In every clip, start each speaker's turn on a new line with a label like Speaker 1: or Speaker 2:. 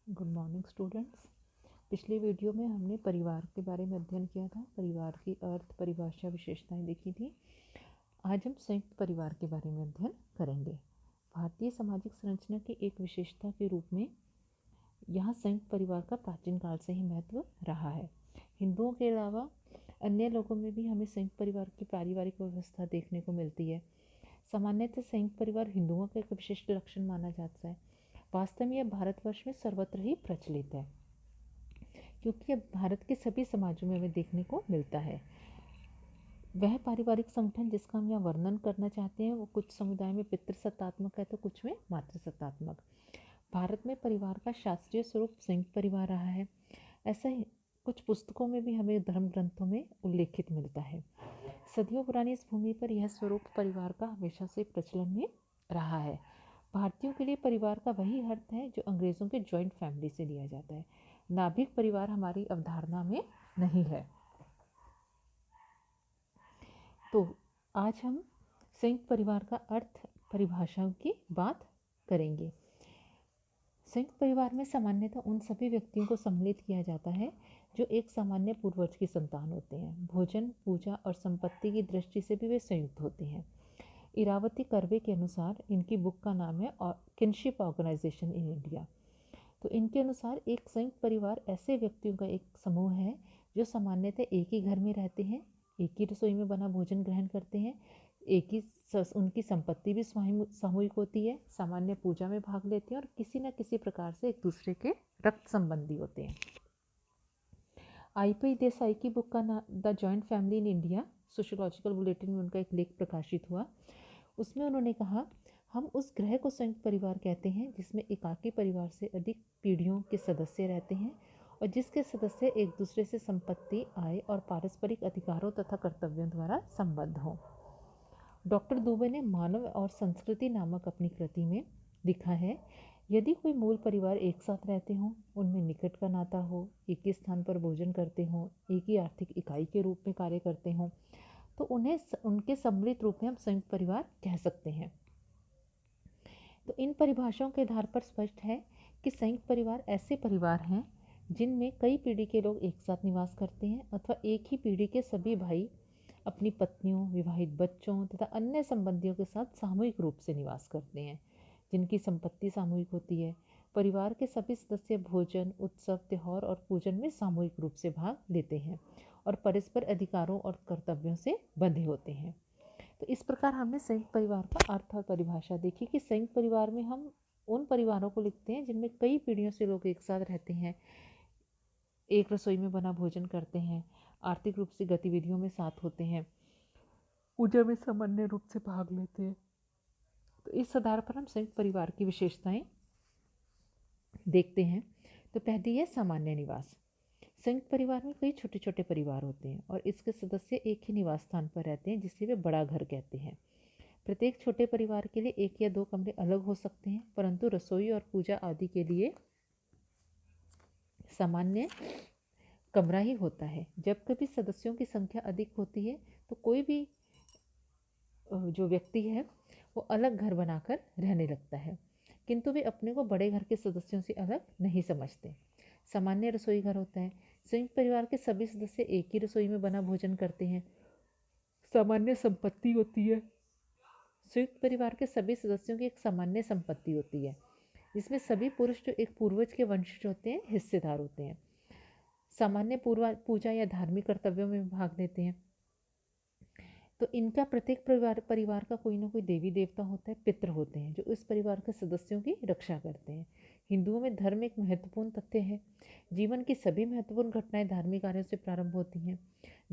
Speaker 1: Good morning students. पिछले video में हमने परिवार के बारे में अध्ययन किया था। परिवार की अर्थ, परिभाषा, विशेषताएं देखी थी। आज हम संयुक्त परिवार के बारे में अध्ययन करेंगे। भारतीय सामाजिक संरचना की एक विशेषता के रूप में यहाँ संयुक्त परिवार का प्राचीन काल से ही महत्व रहा है। हिंदुओं के अलावा अन्य लोगों में भी हमें संयुक्त परिवार की पारिवारिक व्यवस्था देखने को मिलती है। सामान्यतः संयुक्त परिवार हिंदुओं का एक विशिष्ट लक्षण माना जाता है। वास्तव में यह भारतवर्ष में सर्वत्र ही प्रचलित है, क्योंकि अब भारत के सभी समाजों में हमें देखने को मिलता है। वह पारिवारिक संगठन जिसका हम यहाँ वर्णन करना चाहते हैं वो कुछ समुदाय में पितृसत्तात्मक है तो कुछ में मातृसत्तात्मक। भारत में परिवार का शास्त्रीय स्वरूप संयुक्त परिवार रहा है। ऐसा ही कुछ पुस्तकों में भी हमें धर्म ग्रंथों में उल्लेखित मिलता है। सदियों पुरानी इस भूमि पर यह स्वरूप परिवार का हमेशा से प्रचलन में रहा है। भारतीयों के लिए परिवार का वही अर्थ है जो अंग्रेज़ों के जॉइंट फैमिली से लिया जाता है। नाभिक परिवार हमारी अवधारणा में नहीं है। तो आज हम संयुक्त परिवार का अर्थ, परिभाषाओं की बात करेंगे। संयुक्त परिवार में सामान्यतः उन सभी व्यक्तियों को सम्मिलित किया जाता है जो एक सामान्य पूर्वज की संतान होते हैं। भोजन, पूजा और संपत्ति की दृष्टि से भी वे संयुक्त होते हैं। इरावती कर्वे के अनुसार, इनकी बुक का नाम है किनशिप ऑर्गेनाइजेशन इन इंडिया। तो इनके अनुसार एक संयुक्त परिवार ऐसे व्यक्तियों का एक समूह है जो सामान्यतः एक ही घर में रहते हैं, एक ही रसोई में बना भोजन ग्रहण करते हैं, एक ही उनकी संपत्ति भी सामूहिक होती है, सामान्य पूजा में भाग लेते हैं और किसी न किसी प्रकार से एक दूसरे के रक्त संबंधी होते हैं। आई.पी. देसाई की बुक का नाम the joint family in India, sociological bulletin में उनका एक लेख प्रकाशित हुआ। उसमें उन्होंने कहा, हम उस ग्रह को संयुक्त परिवार कहते हैं जिसमें एकाकी परिवार से अधिक पीढ़ियों के सदस्य रहते हैं और जिसके सदस्य एक दूसरे से संपत्ति, आय और पारस्परिक अधिकारों तथा कर्तव्यों द्वारा संबद्ध हों। डॉक्टर दुबे ने मानव और संस्कृति नामक अपनी कृति में लिखा है, यदि कोई मूल परिवार एक साथ रहते हों, उनमें निकट का नाता हो, एक ही स्थान पर भोजन करते हों, एक ही आर्थिक इकाई के रूप में कार्य करते हों, तो उन्हें उनके सम्मिलित रूप में हम संयुक्त परिवार कह सकते हैं। तो इन परिभाषाओं के आधार पर स्पष्ट है कि संयुक्त परिवार ऐसे परिवार हैं जिनमें कई पीढ़ी के लोग एक साथ निवास करते हैं अथवा एक ही पीढ़ी के सभी भाई अपनी पत्नियों, विवाहित बच्चों तथा अन्य संबंधियों के साथ सामूहिक रूप से निवास करते हैं, जिनकी संपत्ति सामूहिक होती है। परिवार के सभी सदस्य भोजन, उत्सव, त्यौहार और पूजन में सामूहिक रूप से भाग लेते हैं और परस्पर अधिकारों और कर्तव्यों से बंधे होते हैं। तो इस प्रकार हमने संयुक्त परिवार का अर्थ और परिभाषा देखी कि संयुक्त परिवार में हम उन परिवारों को लिखते हैं जिनमें कई पीढ़ियों से लोग एक साथ रहते हैं, एक रसोई में बना भोजन करते हैं, आर्थिक रूप से गतिविधियों में साथ होते हैं, पूजा में सामान्य रूप से भाग लेते हैं। तो इस आधार पर हम संयुक्त परिवार की विशेषताएं देखते हैं। तो पहली है सामान्य निवास। संयुक्त परिवार में कई छोटे छोटे परिवार होते हैं और इसके सदस्य एक ही निवास स्थान पर रहते हैं जिसे वे बड़ा घर कहते हैं। प्रत्येक छोटे परिवार के लिए एक या दो कमरे अलग हो सकते हैं, परंतु रसोई और पूजा आदि के लिए सामान्य कमरा ही होता है। जब कभी सदस्यों की संख्या अधिक होती है तो कोई भी जो व्यक्ति है वो अलग घर बनाकर रहने लगता है, किंतु वे अपने को बड़े घर के सदस्यों से अलग नहीं समझते। सामान्य रसोई घर होता है। संयुक्त परिवार के सभी सदस्य एक ही रसोई में बना भोजन करते हैं। सामान्य संपत्ति होती है। संयुक्त परिवार के सभी सदस्यों की एक सामान्य संपत्ति होती है जिसमें सभी पुरुष जो एक पूर्वज के वंशज होते हैं हिस्सेदार होते हैं। सामान्य पूजा या धार्मिक कर्तव्यों में भाग लेते हैं। तो इनका प्रत्येक परिवार का कोई ना कोई देवी देवता होता है, पितृ होते हैं जो इस परिवार के सदस्यों की रक्षा करते हैं। हिंदुओं में धर्म एक महत्वपूर्ण तथ्य है। जीवन की सभी महत्वपूर्ण घटनाएं धार्मिक कार्यों से प्रारंभ होती हैं।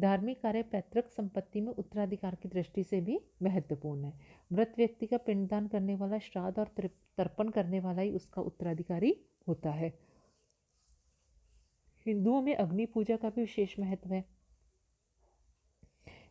Speaker 1: धार्मिक कार्य पैतृक संपत्ति में उत्तराधिकार की दृष्टि से भी महत्वपूर्ण है। मृत व्यक्ति का पिंडदान करने वाला, श्राद्ध और तर्पण करने वाला ही उसका उत्तराधिकारी होता है। हिंदुओं में अग्नि पूजा का भी विशेष महत्व है।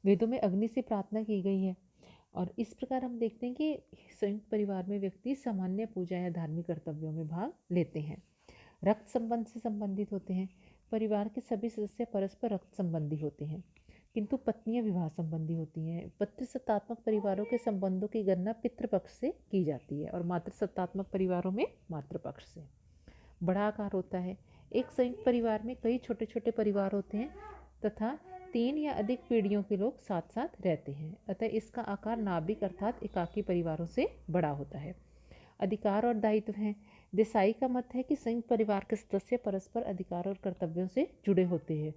Speaker 1: वेदों में अग्नि से प्रार्थना की गई है और इस प्रकार हम देखते हैं कि संयुक्त परिवार में व्यक्ति सामान्य पूजा या धार्मिक कर्तव्यों में भाग लेते हैं। रक्त संबंध से संबंधित होते हैं। परिवार के सभी सदस्य परस्पर रक्त संबंधी होते हैं, किंतु पत्नियां विवाह संबंधी होती हैं। पितृसत्तात्मक परिवारों के संबंधों की गणना पितृपक्ष से की जाती है और मातृसत्तात्मक परिवारों में मातृपक्ष से। बड़ा आकार होता है। एक संयुक्त परिवार में कई छोटे छोटे परिवार होते हैं तथा 3 या अधिक पीढ़ियों के लोग साथ साथ रहते हैं, अतः इसका आकार नाभिक अर्थात एकाकी परिवारों से बड़ा होता है। अधिकार और दायित्व हैं। देसाई का मत है कि संयुक्त परिवार के सदस्य परस्पर अधिकार और कर्तव्यों से जुड़े होते हैं।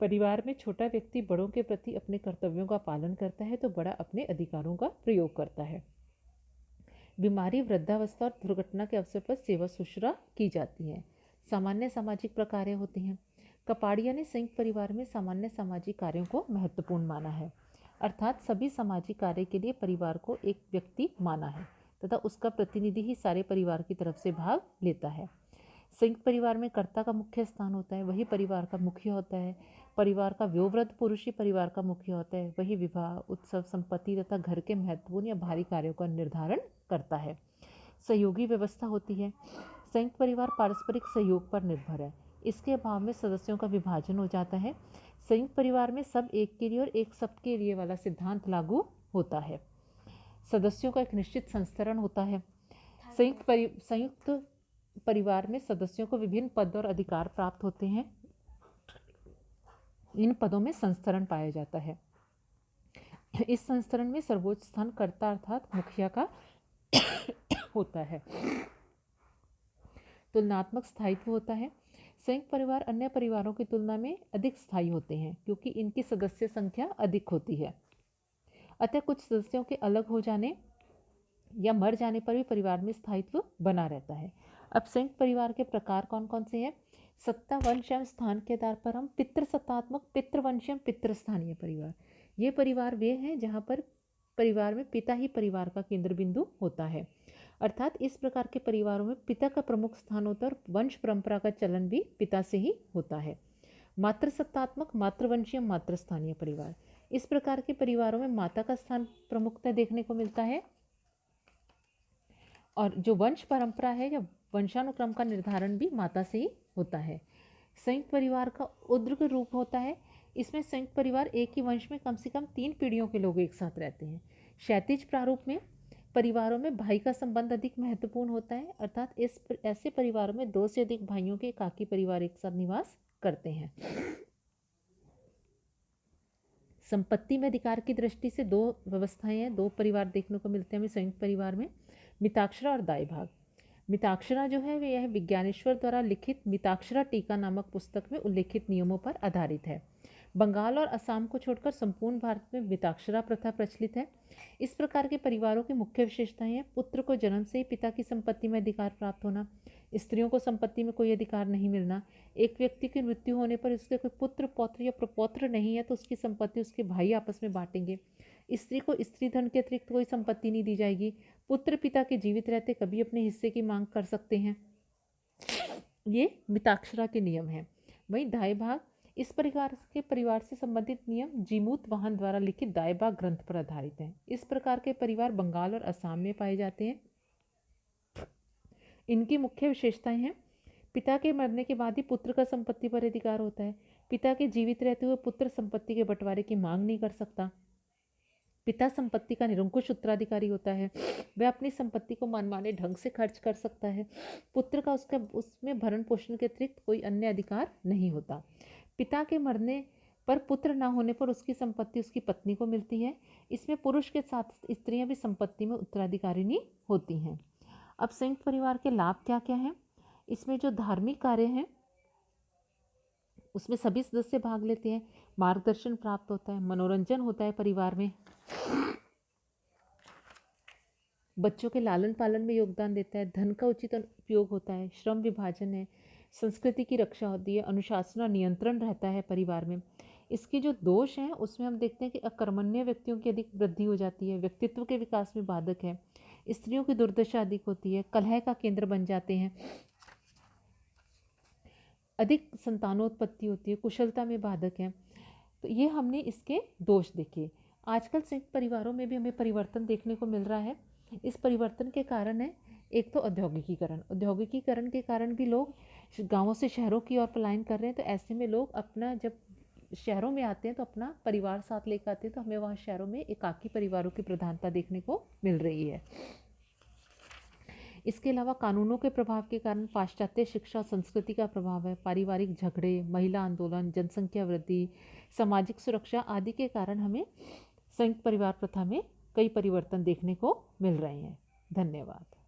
Speaker 1: परिवार में छोटा व्यक्ति बड़ों के प्रति अपने कर्तव्यों का पालन करता है तो बड़ा अपने अधिकारों का प्रयोग करता है। बीमारी, वृद्धावस्था और दुर्घटना के अवसर पर सेवा शुश्रूषा की जाती है। सामान्य सामाजिक प्रकार्य होते हैं। कपाड़िया ने संयुक्त परिवार में सामान्य सामाजिक कार्यों को महत्वपूर्ण माना है, अर्थात सभी सामाजिक कार्य के लिए परिवार को एक व्यक्ति माना है तथा उसका प्रतिनिधि ही सारे परिवार की तरफ से भाग लेता है। संयुक्त परिवार में कर्ता का मुख्य स्थान होता है, वही परिवार का मुखिया होता है। परिवार का वयोवृद्ध पुरुष ही परिवार का मुखिया होता है, वही विवाह, उत्सव, संपत्ति तथा घर के महत्वपूर्ण या भारी कार्यों का निर्धारण करता है। सहयोगी व्यवस्था होती है। संयुक्त परिवार पारस्परिक सहयोग पर निर्भर है, इसके अभाव में सदस्यों का विभाजन हो जाता है। संयुक्त परिवार में सब एक के लिए और एक सबके लिए वाला सिद्धांत लागू होता है। सदस्यों का एक निश्चित संस्तरण होता है। संयुक्त परिवार में सदस्यों को विभिन्न पद और अधिकार प्राप्त होते हैं। इन पदों में संस्तरण पाया जाता है। इस संस्तरण में सर्वोच्च स्थान कर्ता अर्थात मुखिया का होता है। तुलनात्मक स्थायित्व होता है। संयुक्त परिवार अन्य परिवारों की तुलना में अधिक स्थायी होते हैं क्योंकि इनकी सदस्य संख्या अधिक होती है, अतः कुछ सदस्यों के अलग हो जाने या मर जाने पर भी परिवार में स्थायित्व बना रहता है। अब संयुक्त परिवार के प्रकार कौन कौन से हैं? सत्ता, वंश एवं स्थान के आधार पर हम पितृसत्तात्मक, पितृवंश एवं पितृस्थानीय परिवार, ये परिवार वे हैं जहाँ पर परिवार में पिता ही परिवार का केंद्र बिंदु होता है, अर्थात इस प्रकार के परिवारों में पिता का प्रमुख स्थान होता है और वंश परंपरा का चलन भी पिता से ही होता है। मातृसत्तात्मक, मातृवंशीय, मातृस्थानीय परिवार, इस प्रकार के परिवारों में माता का स्थान प्रमुखता देखने को मिलता है और जो वंश परंपरा है या वंशानुक्रम का निर्धारण भी माता से ही होता है। संयुक्त परिवार का उद्ग्र रूप होता है। इसमें संयुक्त परिवार एक ही वंश में कम से कम 3 पीढ़ियों के लोग एक साथ रहते हैं। क्षैतिज प्रारूप में परिवारों में भाई का संबंध अधिक महत्वपूर्ण होता है, अर्थात ऐसे परिवारों में 2 से अधिक भाइयों के एकाकी परिवार एक साथ निवास करते हैं। संपत्ति में अधिकार की दृष्टि से 2 व्यवस्थाएं हैं, 2 परिवार देखने को मिलते हैं हमें संयुक्त परिवार में, मिताक्षरा और दाई भाग। मिताक्षरा जो है वे यह विज्ञानेश्वर द्वारा लिखित मिताक्षरा टीका नामक पुस्तक में उल्लेखित नियमों पर आधारित है। बंगाल और असम को छोड़कर संपूर्ण भारत में मिताक्षरा प्रथा प्रचलित है। इस प्रकार के परिवारों की मुख्य विशेषताएं हैं: पुत्र को जन्म से ही पिता की संपत्ति में अधिकार प्राप्त होना, स्त्रियों को संपत्ति में कोई अधिकार नहीं मिलना, एक व्यक्ति की मृत्यु होने पर उसके कोई पुत्र, पौत्र या प्रपौत्र नहीं है तो उसकी संपत्ति उसके भाई आपस में बांटेंगे, स्त्री को स्त्री धन के अतिरिक्त कोई संपत्ति नहीं दी जाएगी, पुत्र पिता के जीवित रहते कभी अपने हिस्से की मांग कर सकते हैं। ये मिताक्षरा के नियम हैं। वहीं दाई भाग, इस परिवार के परिवार से संबंधित नियम जीमूत वाहन द्वारा लिखित दाई भाग ग्रंथ पर आधारित हैं। इस प्रकार के परिवार बंगाल और असम में पाए जाते हैं। इनकी मुख्य विशेषताएं हैं: पिता के मरने के बाद ही पुत्र का संपत्ति पर अधिकार होता है। पिता के जीवित रहते हुए पुत्र संपत्ति के बंटवारे की मांग नहीं कर सकता। पिता संपत्ति का निरंकुश उत्तराधिकारी होता है, वह अपनी संपत्ति को मनमाने ढंग से खर्च कर सकता है। पुत्र का उसमें भरण पोषण के अतिरिक्त कोई अन्य अधिकार नहीं होता। पिता के मरने पर पुत्र न होने पर उसकी संपत्ति उसकी पत्नी को मिलती है। इसमें पुरुष के साथ स्त्रियां भी संपत्ति में उत्तराधिकारिणी होती हैं। अब संयुक्त परिवार के लाभ क्या क्या हैं? इसमें जो धार्मिक कार्य हैं उसमें सभी सदस्य भाग लेते हैं, मार्गदर्शन प्राप्त होता है, मनोरंजन होता है परिवार में, बच्चों के लालन पालन में योगदान देता है, धन का उचित उपयोग होता है, श्रम विभाजन है, संस्कृति की रक्षा होती है, अनुशासन और नियंत्रण रहता है परिवार में। इसके जो दोष हैं उसमें हम देखते हैं कि अकर्मण्य व्यक्तियों की अधिक वृद्धि हो जाती है, व्यक्तित्व के विकास में बाधक है, स्त्रियों की दुर्दशा अधिक होती है, कलह का केंद्र बन जाते हैं, अधिक संतानोत्पत्ति होती है, कुशलता में बाधक है। तो ये हमने इसके दोष देखे। आजकल संयुक्त परिवारों में भी हमें परिवर्तन देखने को मिल रहा है। इस परिवर्तन के कारण है एक तो औद्योगिकीकरण के कारण भी लोग गांवों से शहरों की ओर पलायन कर रहे हैं। तो ऐसे में लोग अपना जब शहरों में आते हैं तो अपना परिवार साथ लेकर आते हैं, तो हमें वहाँ शहरों में एकाकी परिवारों की प्रधानता देखने को मिल रही है। इसके अलावा कानूनों के प्रभाव के कारण पाश्चात्य शिक्षा और संस्कृति का प्रभाव है, पारिवारिक झगड़े, महिला आंदोलन, जनसंख्या वृद्धि, सामाजिक सुरक्षा आदि के कारण हमें संयुक्त परिवार प्रथा में कई परिवर्तन देखने को मिल रहे हैं। धन्यवाद।